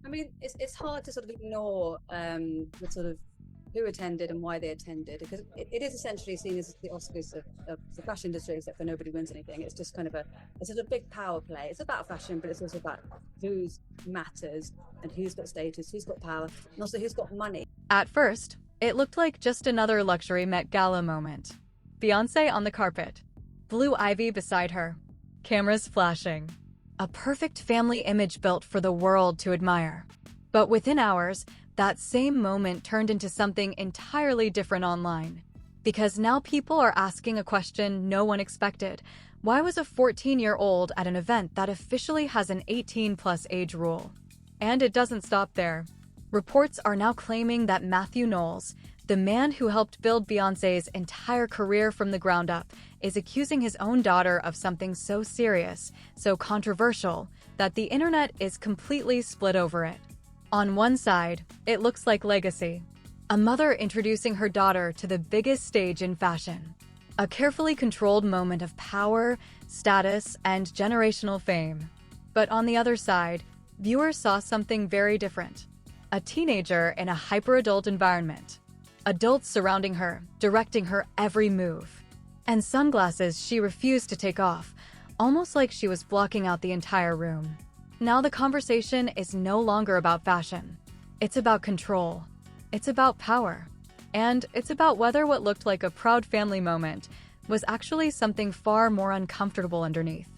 I mean, it's hard to sort of ignore the sort of who attended and why they attended, because it is essentially seen as the Oscars of the fashion industry, except for nobody wins anything. It's just kind of a sort of big power play. It's about fashion, but it's also about who's matters and who's got status, who's got power, and also who's got money. At first, it looked like just another luxury Met Gala moment. Beyoncé on the carpet, blue ivy beside her, cameras flashing. A perfect family image built for the world to admire. But within hours, that same moment turned into something entirely different online. Because now people are asking a question no one expected. Why was a 14-year-old at an event that officially has an 18-plus age rule? And it doesn't stop there. Reports are now claiming that Matthew Knowles, the man who helped build Beyoncé's entire career from the ground up, is accusing his own daughter of something so serious, so controversial, that the internet is completely split over it. On one side, it looks like legacy. A mother introducing her daughter to the biggest stage in fashion. A carefully controlled moment of power, status, and generational fame. But on the other side, viewers saw something very different. A teenager in a hyper-adult environment. Adults surrounding her, directing her every move. And sunglasses she refused to take off, almost like she was blocking out the entire room. Now the conversation is no longer about fashion. It's about control. It's about power. And it's about whether what looked like a proud family moment was actually something far more uncomfortable underneath.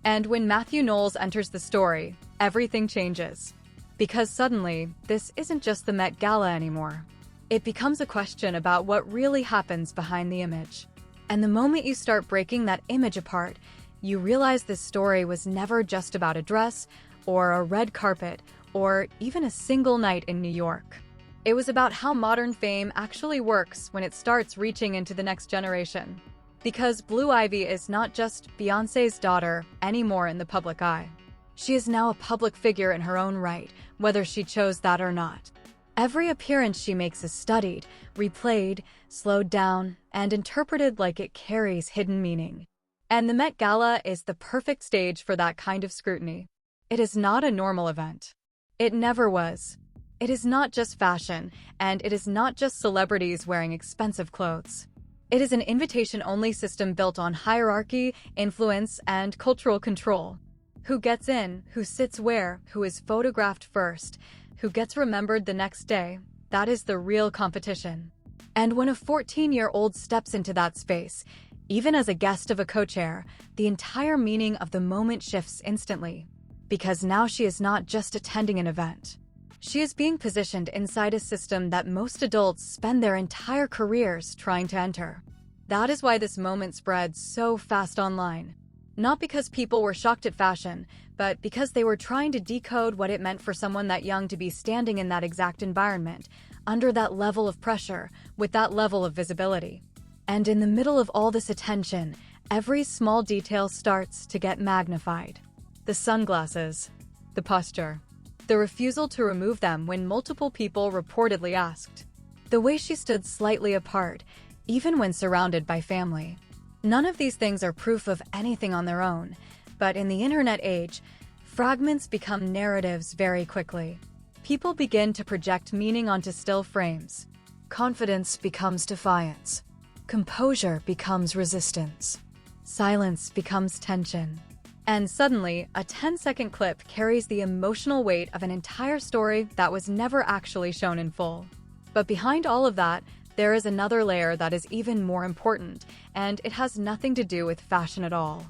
And when Matthew Knowles enters the story, everything changes. Because suddenly, this isn't just the Met Gala anymore. It becomes a question about what really happens behind the image. And the moment you start breaking that image apart, you realize this story was never just about a dress, or a red carpet, or even a single night in New York. It was about how modern fame actually works when it starts reaching into the next generation. Because Blue Ivy is not just Beyoncé's daughter anymore in the public eye. She is now a public figure in her own right, whether she chose that or not. Every appearance she makes is studied, replayed, slowed down, and interpreted like it carries hidden meaning. And the Met Gala is the perfect stage for that kind of scrutiny. It is not a normal event. It never was. It is not just fashion, and it is not just celebrities wearing expensive clothes. It is an invitation-only system built on hierarchy, influence, and cultural control. Who gets in, who sits where, who is photographed first, who gets remembered the next day, that is the real competition. And when a 14-year-old steps into that space, even as a guest of a co-chair, the entire meaning of the moment shifts instantly. Because now she is not just attending an event. She is being positioned inside a system that most adults spend their entire careers trying to enter. That is why this moment spread so fast online. Not because people were shocked at fashion, but because they were trying to decode what it meant for someone that young to be standing in that exact environment, under that level of pressure, with that level of visibility. And in the middle of all this attention, every small detail starts to get magnified. The sunglasses, the posture, the refusal to remove them when multiple people reportedly asked, the way she stood slightly apart, even when surrounded by family. None of these things are proof of anything on their own, but in the internet age, fragments become narratives very quickly. People begin to project meaning onto still frames. Confidence becomes defiance. Composure becomes resistance. Silence becomes tension. And suddenly, a 10-second clip carries the emotional weight of an entire story that was never actually shown in full. But behind all of that, there is another layer that is even more important, and it has nothing to do with fashion at all.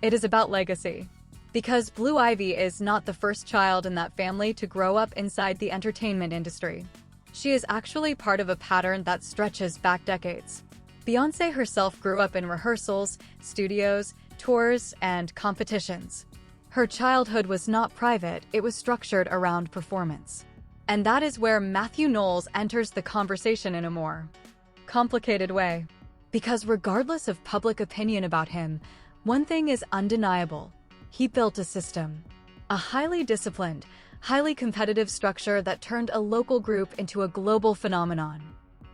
It is about legacy. Because Blue Ivy is not the first child in that family to grow up inside the entertainment industry. She is actually part of a pattern that stretches back decades. Beyoncé herself grew up in rehearsals, studios, tours, and competitions. Her childhood was not private, it was structured around performance. And that is where Matthew Knowles enters the conversation in a more complicated way. Because regardless of public opinion about him, one thing is undeniable. He built a system. A highly disciplined, highly competitive structure that turned a local group into a global phenomenon.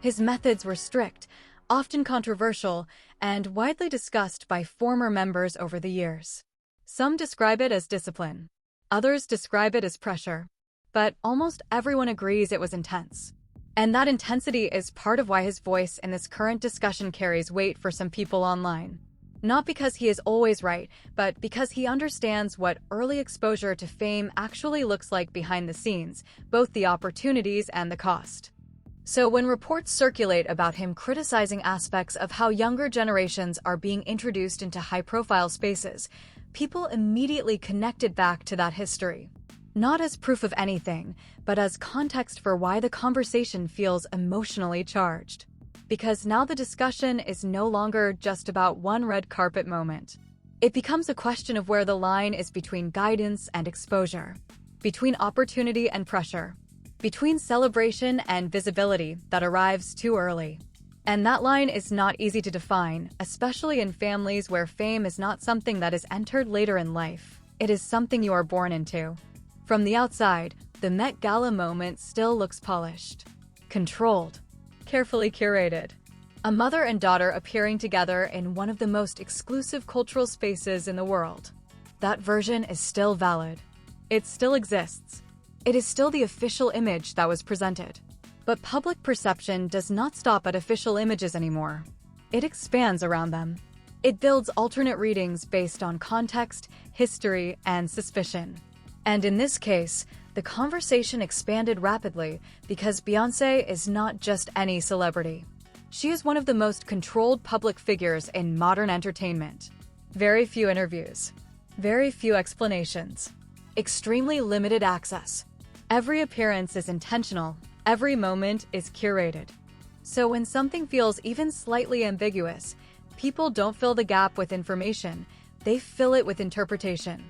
His methods were strict, often controversial, and widely discussed by former members over the years. Some describe it as discipline. Others describe it as pressure. but almost everyone agrees it was intense. And that intensity is part of why his voice in this current discussion carries weight for some people online. Not because he is always right, but because he understands what early exposure to fame actually looks like behind the scenes, both the opportunities and the cost. So when reports circulate about him criticizing aspects of how younger generations are being introduced into high-profile spaces, people immediately connected back to that history. Not as proof of anything, but as context for why the conversation feels emotionally charged. Because now the discussion is no longer just about one red carpet moment. It becomes a question of where the line is between guidance and exposure, between opportunity and pressure, between celebration and visibility that arrives too early. And that line is not easy to define, especially in families where fame is not something that is entered later in life. It is something you are born into. From the outside, the Met Gala moment still looks polished, controlled, carefully curated. A mother and daughter appearing together in one of the most exclusive cultural spaces in the world. That version is still valid. It still exists. It is still the official image that was presented. But public perception does not stop at official images anymore. It expands around them. It builds alternate readings based on context, history, and suspicion. And in this case, the conversation expanded rapidly because Beyoncé is not just any celebrity. She is one of the most controlled public figures in modern entertainment. Very few interviews. Very few explanations. Extremely limited access. Every appearance is intentional. Every moment is curated. So when something feels even slightly ambiguous, people don't fill the gap with information, they fill it with interpretation.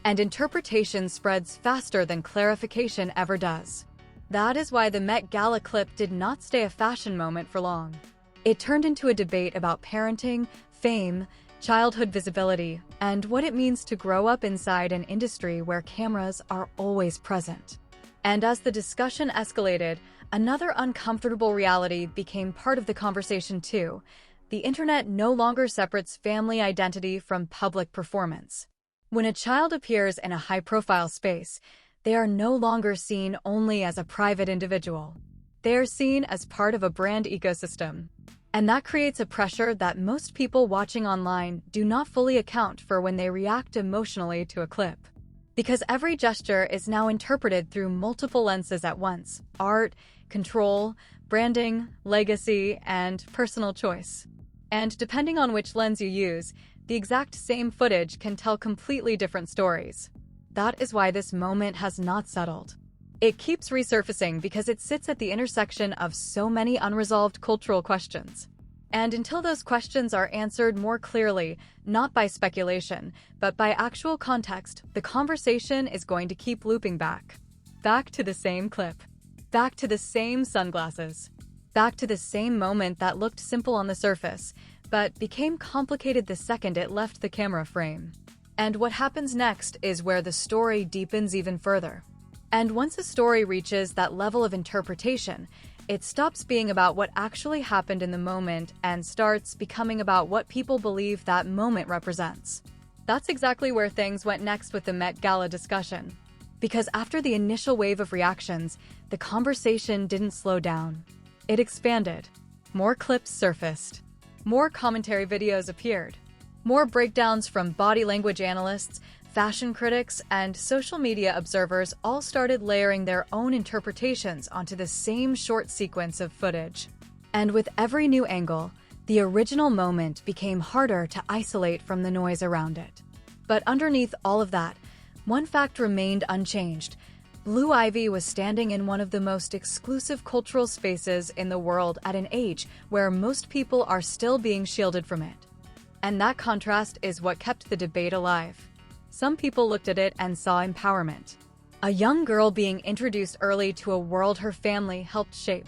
And interpretation spreads faster than clarification ever does. That is why the Met Gala clip did not stay a fashion moment for long. It turned into a debate about parenting, fame, childhood visibility, and what it means to grow up inside an industry where cameras are always present. And as the discussion escalated, another uncomfortable reality became part of the conversation too. The internet no longer separates family identity from public performance. When a child appears in a high-profile space, they are no longer seen only as a private individual. They are seen as part of a brand ecosystem. And that creates a pressure that most people watching online do not fully account for when they react emotionally to a clip. Because every gesture is now interpreted through multiple lenses at once: art, control, branding, legacy, and personal choice. And depending on which lens you use, the exact same footage can tell completely different stories. That is why this moment has not settled. It keeps resurfacing because it sits at the intersection of so many unresolved cultural questions. And until those questions are answered more clearly, not by speculation, but by actual context, the conversation is going to keep looping back. Back to the same clip. Back to the same sunglasses. Back to the same moment that looked simple on the surface, but became complicated the second it left the camera frame. And what happens next is where the story deepens even further. And once a story reaches that level of interpretation, it stops being about what actually happened in the moment and starts becoming about what people believe that moment represents. That's exactly where things went next with the Met Gala discussion. Because after the initial wave of reactions, the conversation didn't slow down. It expanded. More clips surfaced. More commentary videos appeared. More breakdowns from body language analysts, fashion critics, and social media observers all started layering their own interpretations onto the same short sequence of footage. And with every new angle, the original moment became harder to isolate from the noise around it. But underneath all of that, one fact remained unchanged. Blue Ivy was standing in one of the most exclusive cultural spaces in the world at an age where most people are still being shielded from it. And that contrast is what kept the debate alive. Some people looked at it and saw empowerment. A young girl being introduced early to a world her family helped shape.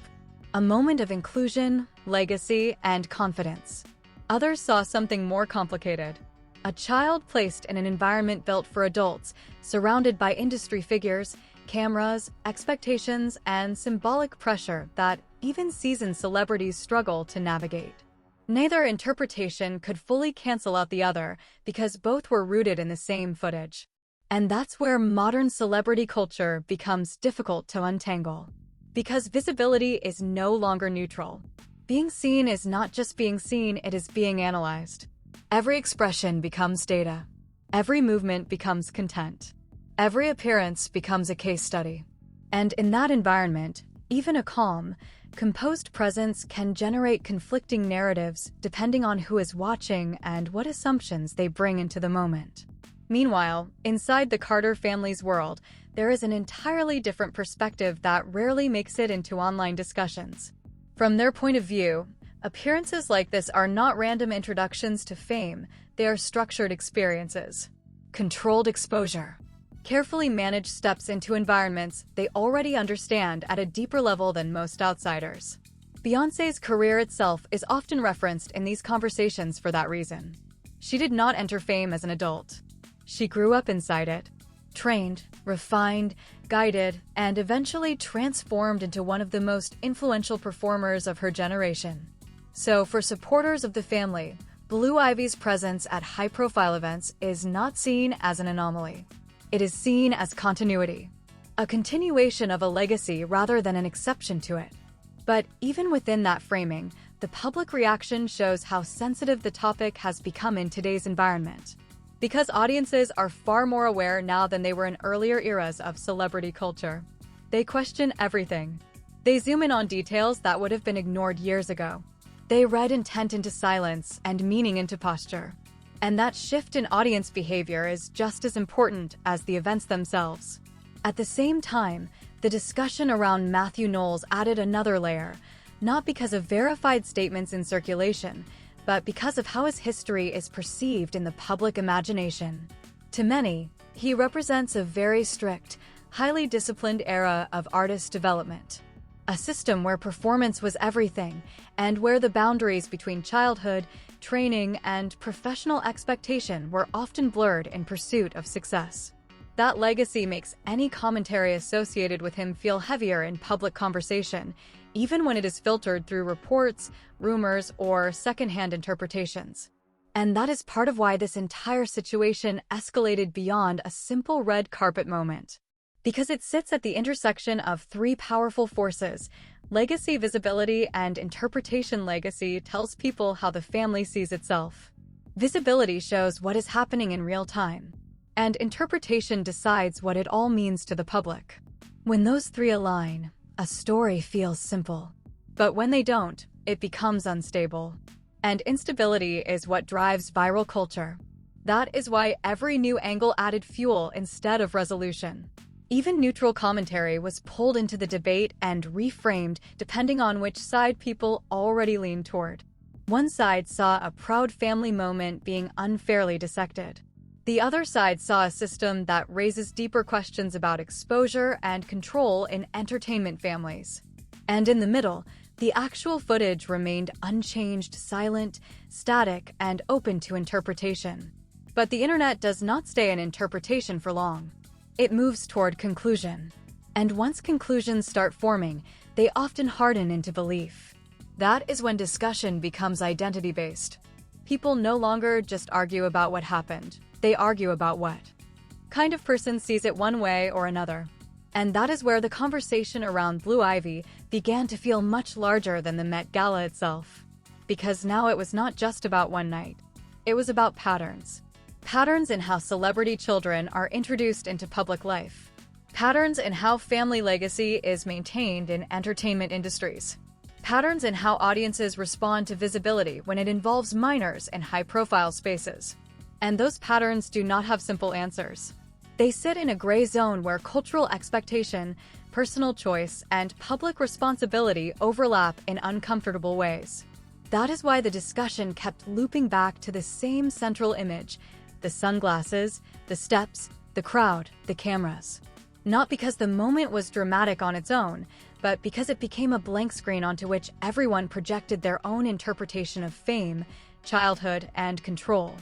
A moment of inclusion, legacy, and confidence. Others saw something more complicated. A child placed in an environment built for adults, surrounded by industry figures, cameras, expectations, and symbolic pressure that even seasoned celebrities struggle to navigate. Neither interpretation could fully cancel out the other because both were rooted in the same footage. And that's where modern celebrity culture becomes difficult to untangle. Because visibility is no longer neutral. Being seen is not just being seen, it is being analyzed. Every expression becomes data. Every movement becomes content. Every appearance becomes a case study. And in that environment, even a calm, composed presence can generate conflicting narratives depending on who is watching and what assumptions they bring into the moment. Meanwhile, inside the Carter family's world, there is an entirely different perspective that rarely makes it into online discussions. From their point of view, appearances like this are not random introductions to fame, they are structured experiences. Controlled exposure. Carefully managed steps into environments they already understand at a deeper level than most outsiders. Beyoncé's career itself is often referenced in these conversations for that reason. She did not enter fame as an adult. She grew up inside it, trained, refined, guided, and eventually transformed into one of the most influential performers of her generation. So, for supporters of the family, Blue Ivy's presence at high-profile events is not seen as an anomaly. It is seen as continuity, a continuation of a legacy rather than an exception to it. But even within that framing, the public reaction shows how sensitive the topic has become in today's environment. Because audiences are far more aware now than they were in earlier eras of celebrity culture. They question everything. They zoom in on details that would have been ignored years ago. They read intent into silence and meaning into posture. And that shift in audience behavior is just as important as the events themselves. At the same time, the discussion around Matthew Knowles added another layer, not because of verified statements in circulation, but because of how his history is perceived in the public imagination. To many, he represents a very strict, highly disciplined era of artist development. A system where performance was everything, and where the boundaries between childhood, training, and professional expectation were often blurred in pursuit of success. That legacy makes any commentary associated with him feel heavier in public conversation, even when it is filtered through reports, rumors, or secondhand interpretations. And that is part of why this entire situation escalated beyond a simple red carpet moment. Because it sits at the intersection of three powerful forces: legacy, visibility, and interpretation. Legacy tells people how the family sees itself. Visibility shows what is happening in real time. And interpretation decides what it all means to the public. When those three align, a story feels simple. But when they don't, it becomes unstable. And instability is what drives viral culture. That is why every new angle added fuel instead of resolution. Even neutral commentary was pulled into the debate and reframed depending on which side people already leaned toward. One side saw a proud family moment being unfairly dissected. The other side saw a system that raises deeper questions about exposure and control in entertainment families. And in the middle, the actual footage remained unchanged, silent, static, and open to interpretation. But the internet does not stay in interpretation for long. It moves toward conclusion. And once conclusions start forming, they often harden into belief. That is when discussion becomes identity-based. People no longer just argue about what happened. They argue about what kind of person sees it one way or another. And that is where the conversation around Blue Ivy began to feel much larger than the Met Gala itself. Because now it was not just about one night. It was about patterns. Patterns in how celebrity children are introduced into public life. Patterns in how family legacy is maintained in entertainment industries. Patterns in how audiences respond to visibility when it involves minors in high-profile spaces. And those patterns do not have simple answers. They sit in a gray zone where cultural expectation, personal choice, and public responsibility overlap in uncomfortable ways. That is why the discussion kept looping back to the same central image: the sunglasses, the steps, the crowd, the cameras. Not because the moment was dramatic on its own, but because it became a blank screen onto which everyone projected their own interpretation of fame, childhood, and control.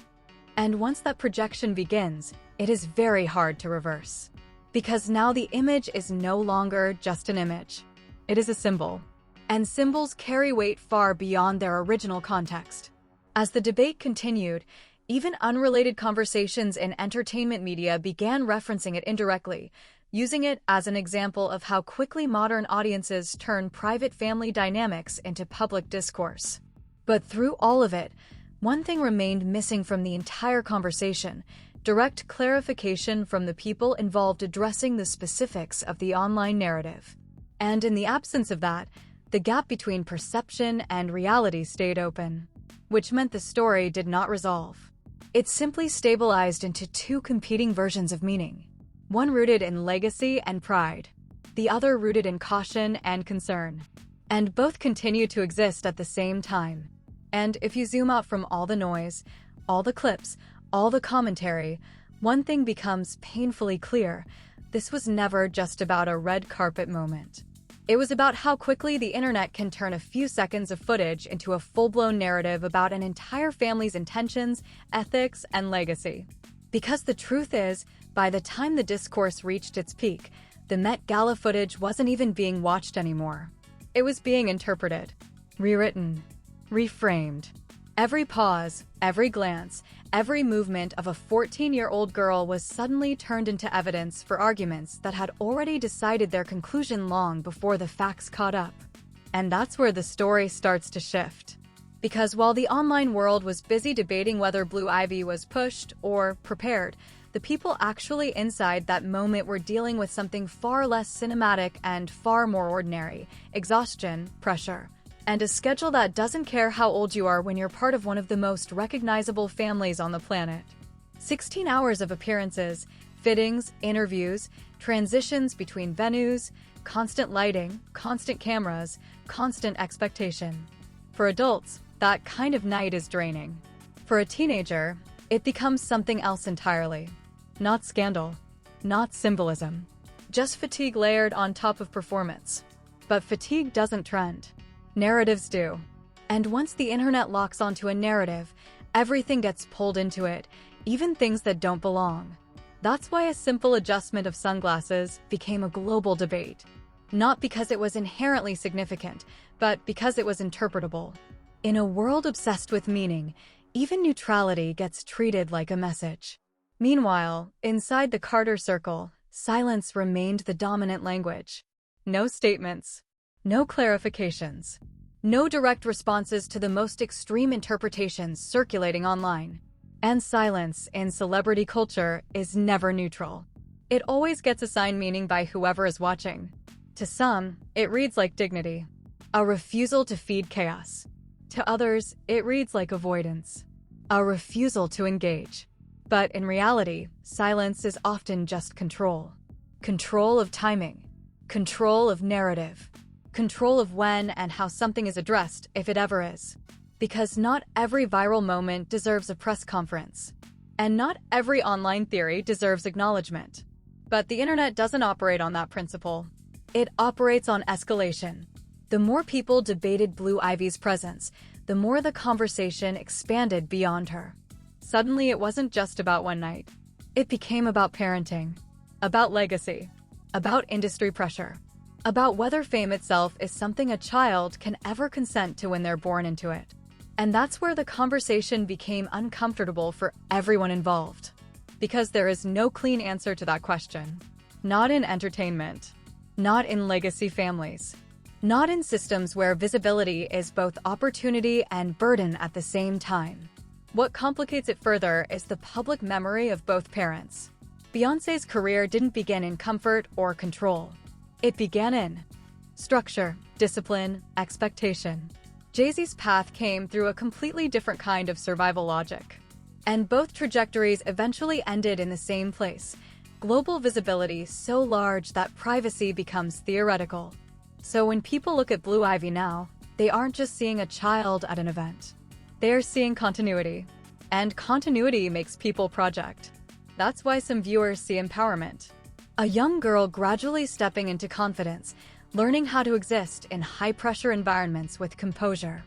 And once that projection begins, it is very hard to reverse. Because now the image is no longer just an image. It is a symbol. And symbols carry weight far beyond their original context. As the debate continued, Even unrelated conversations in entertainment media began referencing it indirectly, using it as an example of how quickly modern audiences turn private family dynamics into public discourse. But through all of it, one thing remained missing from the entire conversation: direct clarification from the people involved addressing the specifics of the online narrative. And in the absence of that, the gap between perception and reality stayed open, which meant the story did not resolve. It simply stabilized into two competing versions of meaning, one rooted in legacy and pride, the other rooted in caution and concern. And both continue to exist at the same time. And if you zoom out from all the noise, all the clips, all the commentary, one thing becomes painfully clear: this was never just about a red carpet moment. It was about how quickly the internet can turn a few seconds of footage into a full-blown narrative about an entire family's intentions, ethics, and legacy. Because the truth is, by the time the discourse reached its peak, the Met Gala footage wasn't even being watched anymore. It was being interpreted, rewritten, reframed. Every pause, every glance, every movement of a 14-year-old girl was suddenly turned into evidence for arguments that had already decided their conclusion long before the facts caught up. And that's where the story starts to shift. Because while the online world was busy debating whether Blue Ivy was pushed or prepared, the people actually inside that moment were dealing with something far less cinematic and far more ordinary: exhaustion, pressure, and a schedule that doesn't care how old you are when you're part of one of the most recognizable families on the planet. 16 hours of appearances, fittings, interviews, transitions between venues, constant lighting, constant cameras, constant expectation. For adults, that kind of night is draining. For a teenager, it becomes something else entirely. Not scandal, not symbolism, just fatigue layered on top of performance. But fatigue doesn't trend. Narratives do. And once the internet locks onto a narrative, everything gets pulled into it, even things that don't belong. That's why a simple adjustment of sunglasses became a global debate. Not because it was inherently significant, but because it was interpretable. In a world obsessed with meaning, even neutrality gets treated like a message. Meanwhile, inside the Carter Circle, silence remained the dominant language. No statements. No clarifications. No direct responses to the most extreme interpretations circulating online. And silence in celebrity culture is never neutral. It always gets assigned meaning by whoever is watching. To some, it reads like dignity, a refusal to feed chaos. To others, it reads like avoidance, a refusal to engage. But in reality, silence is often just control. Control of timing. Control of narrative. Control of when and how something is addressed, if it ever is. Because not every viral moment deserves a press conference. And not every online theory deserves acknowledgement. But the internet doesn't operate on that principle. It operates on escalation. The more people debated Blue Ivy's presence, the more the conversation expanded beyond her. Suddenly, it wasn't just about one night. It became about parenting, about legacy, about industry pressure, about whether fame itself is something a child can ever consent to when they're born into it. And that's where the conversation became uncomfortable for everyone involved. Because there is no clean answer to that question. Not in entertainment. Not in legacy families. Not in systems where visibility is both opportunity and burden at the same time. What complicates it further is the public memory of both parents. Beyoncé's career didn't begin in comfort or control. It began in structure, discipline, expectation. Jay-Z's path came through a completely different kind of survival logic. And both trajectories eventually ended in the same place: global visibility so large that privacy becomes theoretical. So when people look at Blue Ivy now, they aren't just seeing a child at an event. They're seeing continuity. And continuity makes people project. That's why some viewers see empowerment. A young girl gradually stepping into confidence, learning how to exist in high-pressure environments with composure.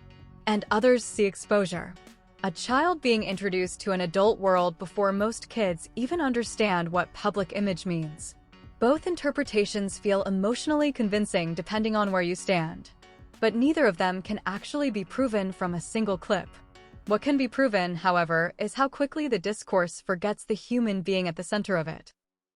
And others see exposure. A child being introduced to an adult world before most kids even understand what public image means. Both interpretations feel emotionally convincing depending on where you stand. But neither of them can actually be proven from a single clip. What can be proven, however, is how quickly the discourse forgets the human being at the center of it.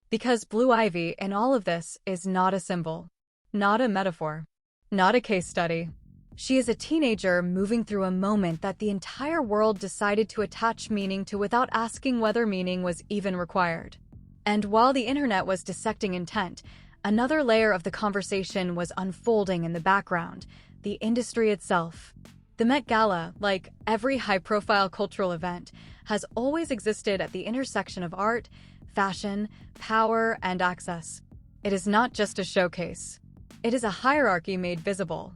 Because Blue Ivy in all of this is not a symbol, not a metaphor, not a case study. She is a teenager moving through a moment that the entire world decided to attach meaning to without asking whether meaning was even required. And while the internet was dissecting intent, another layer of the conversation was unfolding in the background, the industry itself. The Met Gala, like every high-profile cultural event, has always existed at the intersection of art, fashion, power, and access. It is not just a showcase. It is a hierarchy made visible.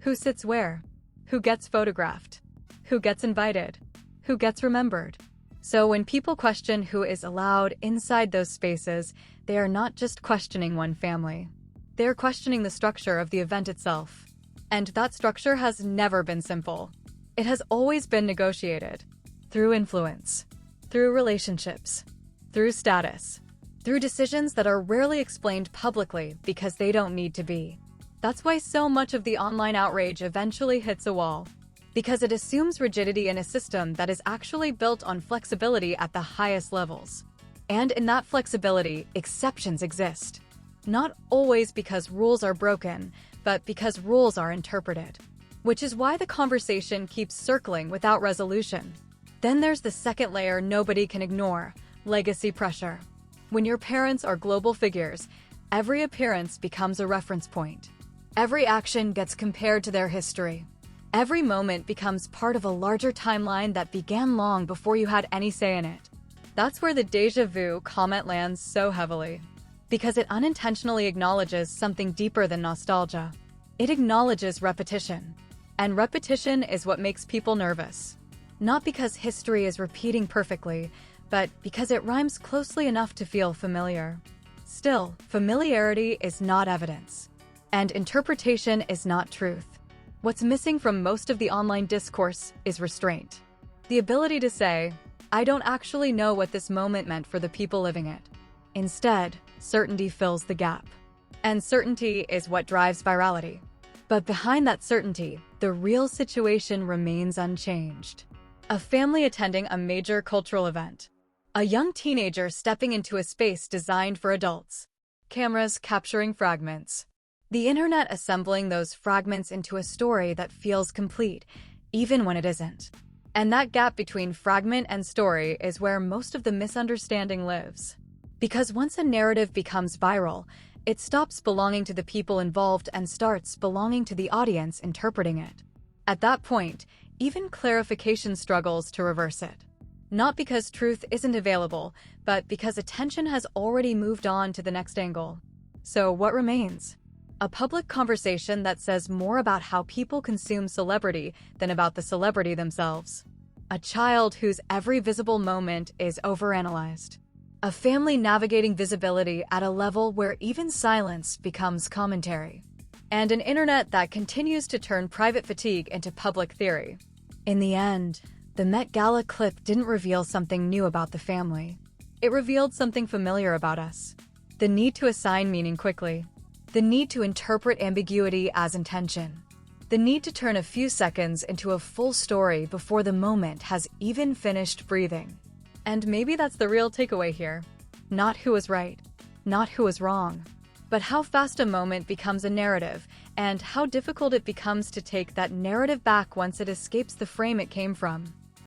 Who sits where? Who gets photographed? Who gets invited? Who gets remembered? So when people question who is allowed inside those spaces, they are not just questioning one family. They are questioning the structure of the event itself. And that structure has never been simple. It has always been negotiated. Through influence. Through relationships. Through status. Through decisions that are rarely explained publicly because they don't need to be. That's why so much of the online outrage eventually hits a wall. Because it assumes rigidity in a system that is actually built on flexibility at the highest levels. And in that flexibility, exceptions exist. Not always because rules are broken, but because rules are interpreted. Which is why the conversation keeps circling without resolution. Then there's the second layer nobody can ignore, legacy pressure. When your parents are global figures, every appearance becomes a reference point. Every action gets compared to their history. Every moment becomes part of a larger timeline that began long before you had any say in it. That's where the déjà vu comment lands so heavily. Because it unintentionally acknowledges something deeper than nostalgia. It acknowledges repetition. And repetition is what makes people nervous. Not because history is repeating perfectly, but because it rhymes closely enough to feel familiar. Still, familiarity is not evidence. And interpretation is not truth. What's missing from most of the online discourse is restraint. The ability to say, I don't actually know what this moment meant for the people living it. Instead, certainty fills the gap. And certainty is what drives virality. But behind that certainty, the real situation remains unchanged. A family attending a major cultural event. A young teenager stepping into a space designed for adults. Cameras capturing fragments. The internet assembling those fragments into a story that feels complete, even when it isn't. And that gap between fragment and story is where most of the misunderstanding lives. Because once a narrative becomes viral, it stops belonging to the people involved and starts belonging to the audience interpreting it. At that point, even clarification struggles to reverse it. Not because truth isn't available, but because attention has already moved on to the next angle. So what remains? A public conversation that says more about how people consume celebrity than about the celebrity themselves. A child whose every visible moment is overanalyzed. A family navigating visibility at a level where even silence becomes commentary. And an internet that continues to turn private fatigue into public theory. In the end, the Met Gala clip didn't reveal something new about the family. It revealed something familiar about us. The need to assign meaning quickly. The need to interpret ambiguity as intention. The need to turn a few seconds into a full story before the moment has even finished breathing. And maybe that's the real takeaway here. Not who was right, not who was wrong, but how fast a moment becomes a narrative and how difficult it becomes to take that narrative back once it escapes the frame it came from.